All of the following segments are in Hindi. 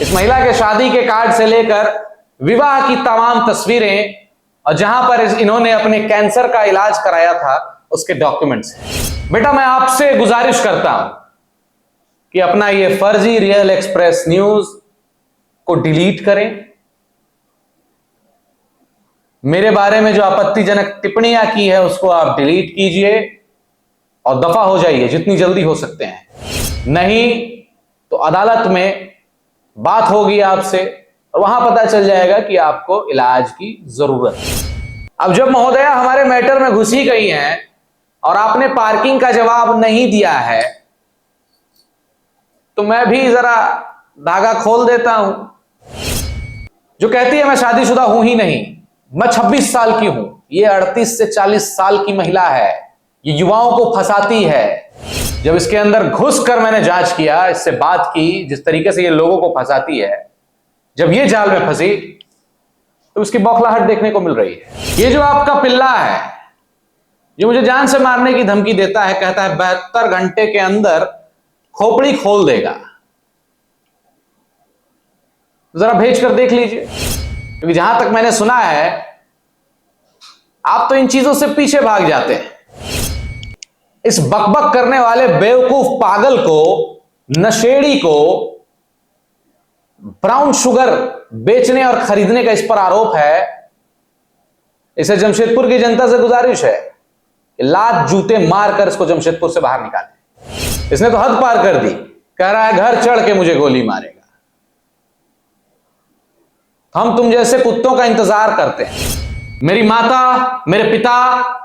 इस महिला के शादी के कार्ड से लेकर विवाह की तमाम तस्वीरें और जहां पर इन्होंने अपने कैंसर का इलाज कराया था उसके डॉक्यूमेंट्स। बेटा मैं आपसे गुजारिश करता हूं कि अपना ये फर्जी रियल एक्सप्रेस न्यूज को डिलीट करें। मेरे बारे में जो आपत्तिजनक टिप्पणियां की है उसको आप डिलीट कीजिए और दफा हो जाइए जितनी जल्दी हो सकते हैं। नहीं तो अदालत में बात होगी आपसे और वहां पता चल जाएगा कि आपको इलाज की जरूरत है। अब जब महोदया हमारे मैटर में घुसी गई हैं और आपने पार्किंग का जवाब नहीं दिया है तो मैं भी जरा धागा खोल देता हूं। जो कहती है मैं शादीशुदा हूं ही नहीं, मैं 26 साल की हूं, ये 38 से 40 साल की महिला है, ये युवाओं को फंसाती है। जब इसके अंदर घुस कर मैंने जांच किया, इससे बात की, जिस तरीके से ये लोगों को फंसाती है, जब ये जाल में फंसी तो उसकी बौखलाहट देखने को मिल रही है। ये जो आपका पिल्ला है जो मुझे जान से मारने की धमकी देता है, कहता है 72 घंटे के अंदर खोपड़ी खोल देगा, जरा भेज कर देख लीजिए। क्योंकि जहां तक मैंने सुना है आप तो इन चीजों से पीछे भाग जाते हैं। इस बकबक करने वाले बेवकूफ पागल को, नशेड़ी को ब्राउन शुगर बेचने और खरीदने का इस पर आरोप है। इसे जमशेदपुर की जनता से गुजारिश है कि लात जूते मारकर इसको जमशेदपुर से बाहर निकालें। इसने तो हद पार कर दी, कह रहा है घर चढ़ के मुझे गोली मारेगा। हम तुम जैसे कुत्तों का इंतजार करते हैं। मेरी माता, मेरे पिता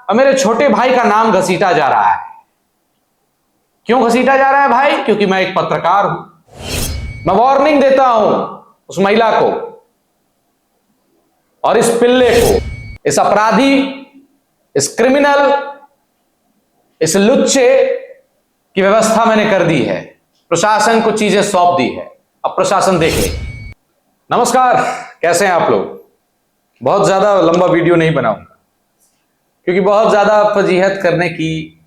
और मेरे छोटे भाई का नाम घसीटा जा रहा है। क्यों घसीटा जा रहा है भाई? क्योंकि मैं एक पत्रकार हूं। मैं वार्निंग देता हूं उस महिला को और इस पिल्ले को, इस अपराधी, इस क्रिमिनल, इस लुच्चे की व्यवस्था मैंने कर दी है। प्रशासन को चीजें सौंप दी है, अब प्रशासन देख ले। नमस्कार, कैसे हैं आप लोग? बहुत ज्यादा लंबा वीडियो नहीं बनाऊंगा क्योंकि बहुत ज्यादा फजीहत करने की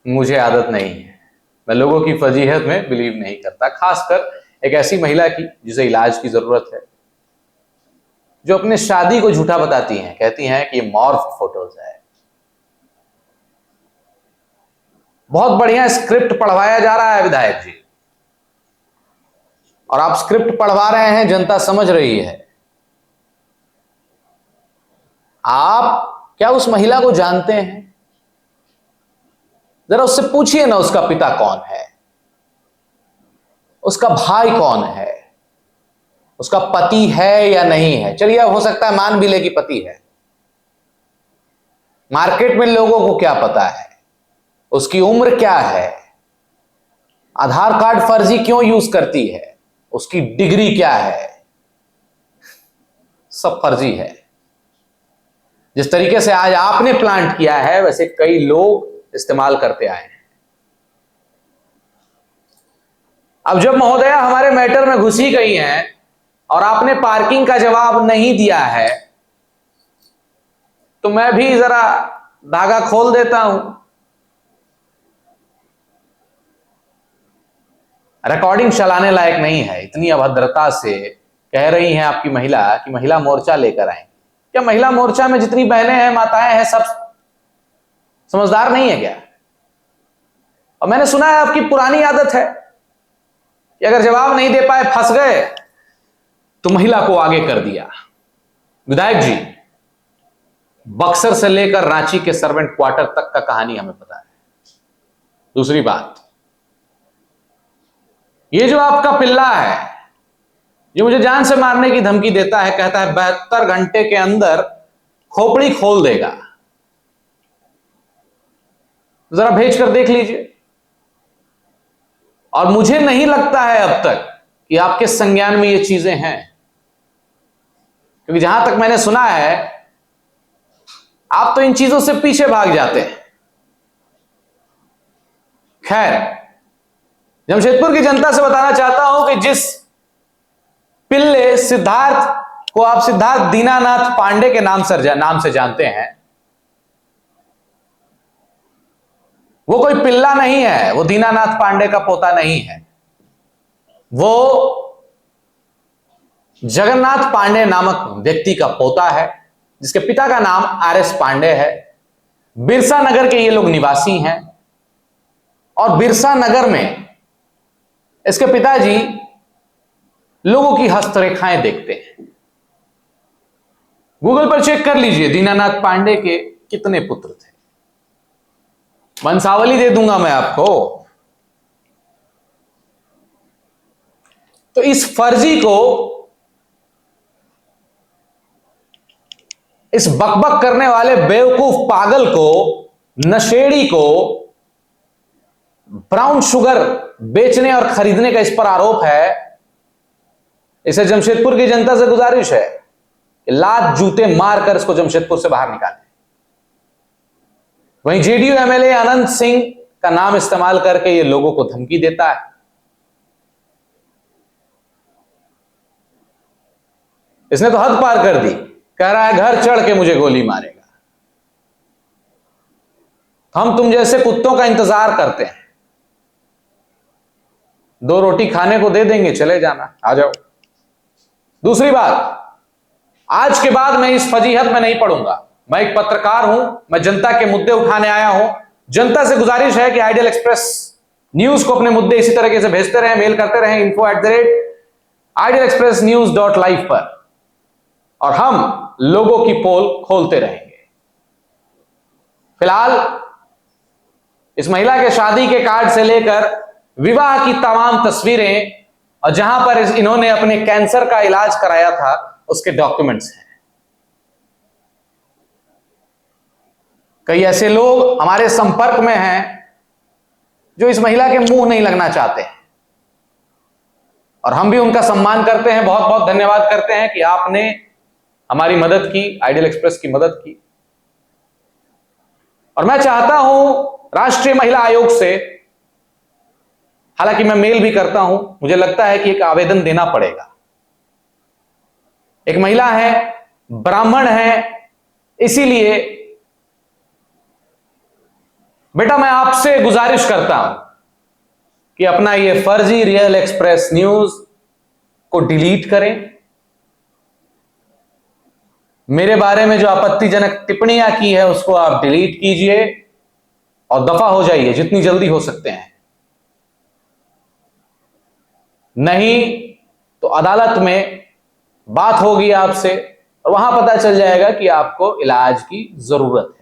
मुझे आदत नहीं है। मैं लोगों की फजीहत में बिलीव नहीं करता, खासकर एक ऐसी महिला की जिसे इलाज की जरूरत है, जो अपने शादी को झूठा बताती हैं, कहती हैं कि ये मॉर्फ फोटोज है। बहुत बढ़िया स्क्रिप्ट पढ़वाया जा रहा है विधायक जी, और आप स्क्रिप्ट पढ़वा रहे हैं, जनता समझ रही है। आप क्या उस महिला को जानते हैं? जरा उससे पूछिए ना, उसका पिता कौन है, उसका भाई कौन है, उसका पति है या नहीं है। चलिए अब हो सकता है मान भी ले कि पति है। मार्केट में लोगों को क्या पता है, उसकी उम्र क्या है, आधार कार्ड फर्जी क्यों यूज करती है, उसकी डिग्री क्या है, सब फर्जी है। जिस तरीके से आज आपने प्लांट किया है वैसे कई लोग इस्तेमाल करते आए हैं। अब जब महोदया हमारे मैटर में घुसी गई हैं और आपने पार्किंग का जवाब नहीं दिया है तो मैं भी जरा धागा खोल देता हूं। रिकॉर्डिंग चलाने लायक नहीं है। इतनी अभद्रता से कह रही हैं आपकी महिला कि महिला मोर्चा लेकर आएंगे। क्या महिला मोर्चा में जितनी बहनें हैं, माताएं हैं, सब समझदार नहीं है क्या? और मैंने सुना है आपकी पुरानी आदत है कि अगर जवाब नहीं दे पाए, फंस गए, तो महिला को आगे कर दिया। विधायक जी, बक्सर से लेकर रांची के सर्वेंट क्वार्टर तक का कहानी हमें पता है। दूसरी बात, ये जो आपका पिल्ला है जो मुझे जान से मारने की धमकी देता है, कहता है 72 घंटे के अंदर खोपड़ी खोल देगा, जरा भेज कर देख लीजिए। और मुझे नहीं लगता है अब तक कि आपके संज्ञान में ये चीजें हैं, क्योंकि जहां तक मैंने सुना है आप तो इन चीजों से पीछे भाग जाते हैं। खैर, जमशेदपुर की जनता से बताना चाहता हूं कि जिस पिल्ले सिद्धार्थ को आप सिद्धार्थ दीनानाथ पांडे के नाम से जानते हैं, वो कोई पिल्ला नहीं है, वो दीनानाथ पांडे का पोता नहीं है। वो जगन्नाथ पांडे नामक व्यक्ति का पोता है, जिसके पिता का नाम आर.एस. पांडे है। बिरसा नगर के ये लोग निवासी हैं और बिरसा नगर में इसके पिताजी लोगों की हस्तरेखाएं देखते हैं। गूगल पर चेक कर लीजिए दीनानाथ पांडे के कितने पुत्र थे, वंशावली दे दूंगा मैं आपको। तो इस फर्जी को, इस बकबक करने वाले बेवकूफ पागल को, नशेड़ी को ब्राउन शुगर बेचने और खरीदने का इस पर आरोप है। इसे जमशेदपुर की जनता से गुजारिश है कि लात जूते मारकर इसको जमशेदपुर से बाहर निकालें। वहीं जेडीयू एमएलए अनंत सिंह का नाम इस्तेमाल करके ये लोगों को धमकी देता है। इसने तो हद पार कर दी, कह रहा है घर चढ़ के मुझे गोली मारेगा। हम तुम जैसे कुत्तों का इंतजार करते हैं, 2 रोटी खाने को दे देंगे, चले जाना, आ जाओ। दूसरी बात, आज के बाद मैं इस फजीहत में नहीं पड़ूंगा। मैं एक पत्रकार हूं, मैं जनता के मुद्दे उठाने आया हूं। जनता से गुजारिश है कि आइडियल एक्सप्रेस न्यूज को अपने मुद्दे इसी तरीके से भेजते रहें, मेल करते रहें info@idealexpressnews.live पर, और हम लोगों की पोल खोलते रहेंगे। फिलहाल इस महिला के शादी के कार्ड से लेकर विवाह की तमाम तस्वीरें और जहां पर इन्होंने अपने कैंसर का इलाज कराया था उसके डॉक्यूमेंट्स हैं। कई ऐसे लोग हमारे संपर्क में हैं जो इस महिला के मुंह नहीं लगना चाहते हैं, और हम भी उनका सम्मान करते हैं, बहुत बहुत धन्यवाद करते हैं कि आपने हमारी मदद की, आइडियल एक्सप्रेस की मदद की। और मैं चाहता हूं राष्ट्रीय महिला आयोग से, हालांकि मैं मेल भी करता हूं, मुझे लगता है कि एक आवेदन देना पड़ेगा। एक महिला है, ब्राह्मण है, इसीलिए बेटा मैं आपसे गुजारिश करता हूं कि अपना ये फर्जी रियल एक्सप्रेस न्यूज को डिलीट करें। मेरे बारे में जो आपत्तिजनक टिप्पणियां की है उसको आप डिलीट कीजिए और दफा हो जाइए जितनी जल्दी हो सकते हैं। नहीं तो अदालत में बात होगी आपसे और वहां पता चल जाएगा कि आपको इलाज की जरूरत है।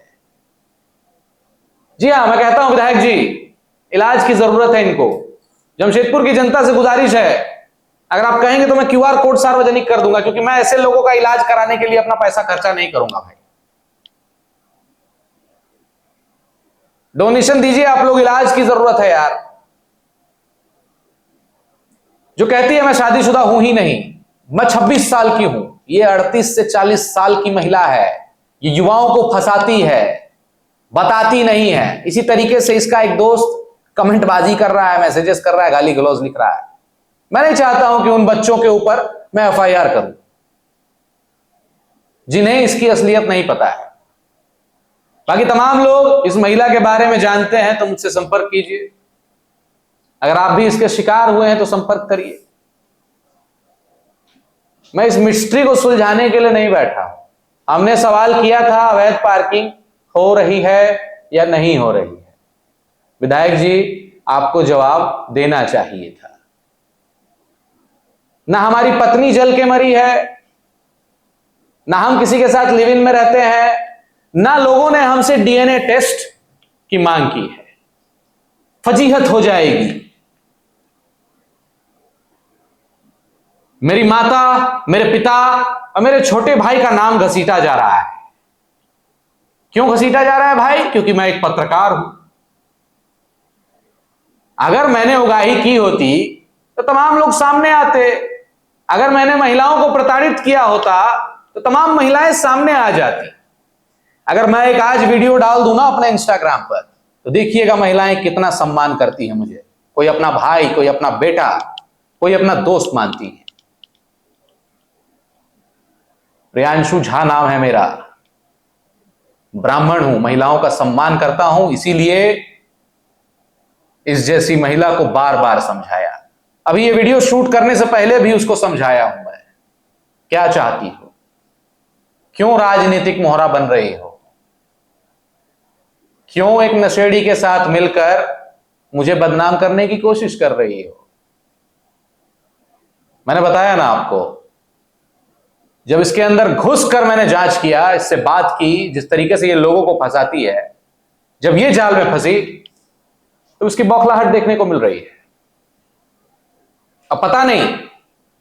जी हां, मैं कहता हूं विधायक जी, इलाज की जरूरत है इनको। जमशेदपुर की जनता से गुजारिश है, अगर आप कहेंगे तो मैं QR कोड सार्वजनिक कर दूंगा, क्योंकि मैं ऐसे लोगों का इलाज कराने के लिए अपना पैसा खर्चा नहीं करूंगा भाई। डोनेशन दीजिए आप लोग, इलाज की जरूरत है यार। जो कहती है मैं शादीशुदा हूं ही नहीं, मैं 26 साल की हूं, ये 38 से 40 साल की महिला है। ये युवाओं को फंसाती है, बताती नहीं है। इसी तरीके से इसका एक दोस्त कमेंटबाजी कर रहा है, मैसेजेस कर रहा है, गाली गलौज लिख रहा है। मैं नहीं चाहता हूं कि उन बच्चों के ऊपर मैं FIR करूं जिन्हें इसकी असलियत नहीं पता है। बाकी तमाम लोग इस महिला के बारे में जानते हैं तो मुझसे संपर्क कीजिए। अगर आप भी इसके शिकार हुए हैं तो संपर्क करिए। मैं इस मिस्ट्री को सुलझाने के लिए नहीं बैठा हूं। हमने सवाल किया था अवैध पार्किंग हो रही है या नहीं हो रही है। विधायक जी, आपको जवाब देना चाहिए था। ना हमारी पत्नी जल के मरी है, ना हम किसी के साथ लिव इन में रहते हैं, ना लोगों ने हमसे DNA टेस्ट की मांग की है। फजीहत हो जाएगी। मेरी माता, मेरे पिता और मेरे छोटे भाई का नाम घसीटा जा रहा है। क्यों घसीटा जा रहा है भाई? क्योंकि मैं एक पत्रकार हूं। अगर मैंने उगाही की होती तो तमाम लोग सामने आते। अगर मैंने महिलाओं को प्रताड़ित किया होता तो तमाम महिलाएं सामने आ जाती। अगर मैं एक आज वीडियो डाल दूं ना अपने इंस्टाग्राम पर, तो देखिएगा महिलाएं कितना सम्मान करती हैं मुझे। कोई अपना भाई, कोई अपना बेटा, कोई अपना दोस्त मानती है। प्रियांशु झा नाम है मेरा, ब्राह्मण हूं, महिलाओं का सम्मान करता हूं, इसीलिए इस जैसी महिला को बार बार समझाया। अभी ये वीडियो शूट करने से पहले भी उसको समझाया हूं मैं। क्या चाहती हो? क्यों राजनीतिक मोहरा बन रही हो? क्यों एक नशेड़ी के साथ मिलकर मुझे बदनाम करने की कोशिश कर रही हो? मैंने बताया ना आपको, जब इसके अंदर घुसकर मैंने जांच किया, इससे बात की, जिस तरीके से ये लोगों को फंसाती है, जब ये जाल में फंसी तो इसकी बौखलाहट देखने को मिल रही है। अब पता नहीं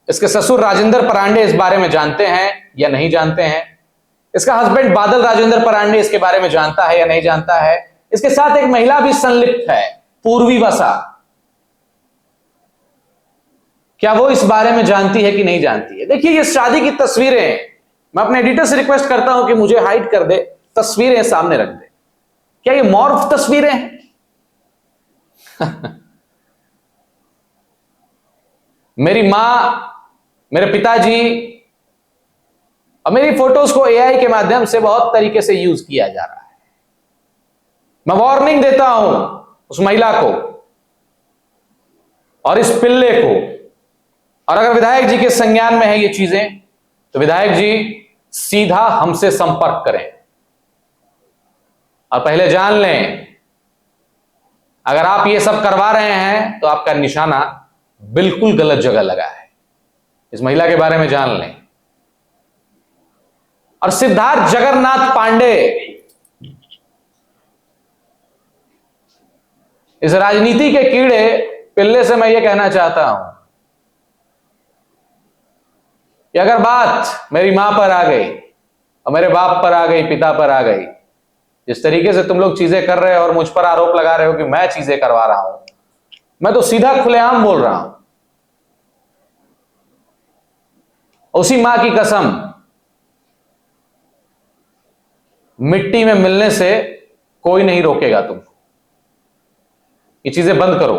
इसके ससुर राजेंद्र परांडे इस बारे में जानते हैं या नहीं जानते हैं, इसका हस्बैंड बादल राजेंद्र परांडे इसके बारे में जानता है या नहीं जानता है, इसके साथ एक महिला भी संलिप्त है, पूर्वी वसा, क्या वो इस बारे में जानती है कि नहीं जानती है? देखिए ये शादी की तस्वीरें, मैं अपने एडिटर से रिक्वेस्ट करता हूं कि मुझे हाइड कर दे, तस्वीरें सामने रख दे। क्या ये मॉर्फ तस्वीरें हैं? मेरी मां, मेरे पिताजी और मेरी फोटोज को एआई के माध्यम से बहुत तरीके से यूज किया जा रहा है। मैं वार्निंग देता हूं उस महिला को और इस पिल्ले को, और अगर विधायक जी के संज्ञान में है ये चीजें तो विधायक जी सीधा हमसे संपर्क करें और पहले जान लें, अगर आप ये सब करवा रहे हैं तो आपका निशाना बिल्कुल गलत जगह लगा है। इस महिला के बारे में जान लें। और सिद्धार्थ जगन्नाथ पांडे, इस राजनीति के कीड़े पिल्ले से मैं ये कहना चाहता हूं कि अगर बात मेरी मां पर आ गई और मेरे बाप पर आ गई, पिता पर आ गई, जिस तरीके से तुम लोग चीजें कर रहे हो और मुझ पर आरोप लगा रहे हो कि मैं चीजें करवा रहा हूं, मैं तो सीधा खुलेआम बोल रहा हूं, उसी मां की कसम, मिट्टी में मिलने से कोई नहीं रोकेगा तुमको। ये चीजें बंद करो,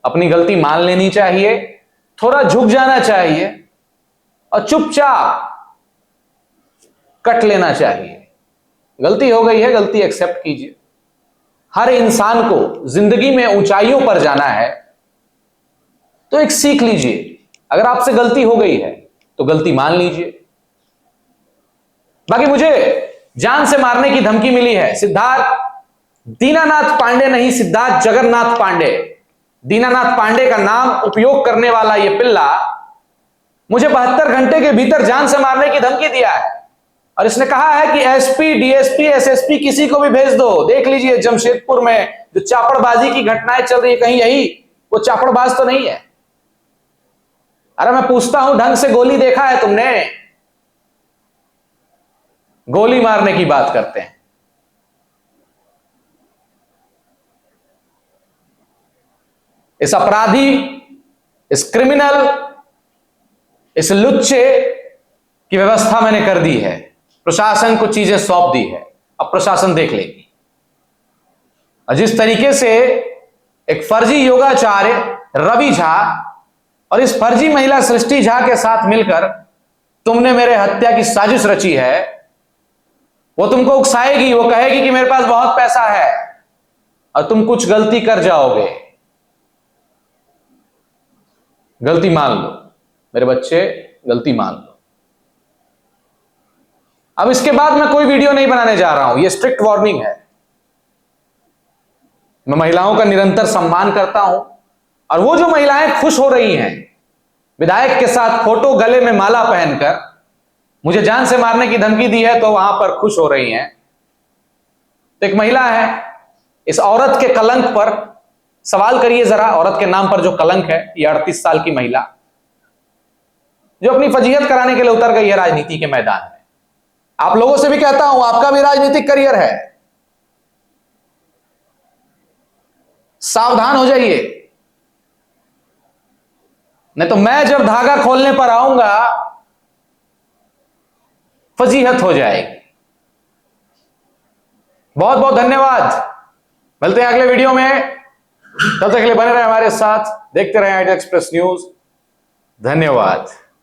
अपनी गलती मान लेनी चाहिए, थोड़ा झुक जाना चाहिए और चुपचाप कट लेना चाहिए। गलती हो गई है, गलती एक्सेप्ट कीजिए। हर इंसान को जिंदगी में ऊंचाइयों पर जाना है तो एक सीख लीजिए। अगर आपसे गलती हो गई है तो गलती मान लीजिए। बाकी मुझे जान से मारने की धमकी मिली है। सिद्धार्थ दीनानाथ पांडे नहीं, सिद्धार्थ जगन्नाथ पांडे, दीनानाथ पांडे का नाम उपयोग करने वाला यह पिल्ला मुझे 72 घंटे के भीतर जान से मारने की धमकी दिया है और इसने कहा है कि एसपी, डीएसपी, एसएसपी किसी को भी भेज दो। देख लीजिए जमशेदपुर में जो चापड़बाजी की घटनाएं चल रही है, कहीं यही वो चापड़बाज तो नहीं है? अरे मैं पूछता हूं, ढंग से गोली देखा है तुमने? गोली मारने की बात करते हैं। इस अपराधी, इस क्रिमिनल, इस लुच्चे की व्यवस्था मैंने कर दी है, प्रशासन को चीजें सौंप दी है, अब प्रशासन देख लेगी। और जिस तरीके से एक फर्जी योगाचार्य रवि झा और इस फर्जी महिला सृष्टि झा के साथ मिलकर तुमने मेरे हत्या की साजिश रची है, वो तुमको उकसाएगी, वो कहेगी कि मेरे पास बहुत पैसा है और तुम कुछ गलती कर जाओगे। गलती मान लो मेरे बच्चे, गलती मान लो। अब इसके बाद मैं कोई वीडियो नहीं बनाने जा रहा हूं, यह स्ट्रिक्ट वार्निंग है। मैं महिलाओं का निरंतर सम्मान करता हूं और वो जो महिलाएं खुश हो रही हैं विधायक के साथ फोटो, गले में माला पहनकर मुझे जान से मारने की धमकी दी है, तो वहां पर खुश हो रही हैं। तो एक महिला है, इस औरत के कलंक पर सवाल करिए जरा। औरत के नाम पर जो कलंक है, ये 38 साल की महिला जो अपनी फजीहत कराने के लिए उतर गई है राजनीति के मैदान में। आप लोगों से भी कहता हूं, आपका भी राजनीतिक करियर है, सावधान हो जाइए, नहीं तो मैं जब धागा खोलने पर आऊंगा फजीहत हो जाएगी। बहुत बहुत धन्यवाद, मिलते हैं अगले वीडियो में। तब तक के लिए बने रहे हमारे साथ, देखते रहें आईटी एक्सप्रेस न्यूज। धन्यवाद।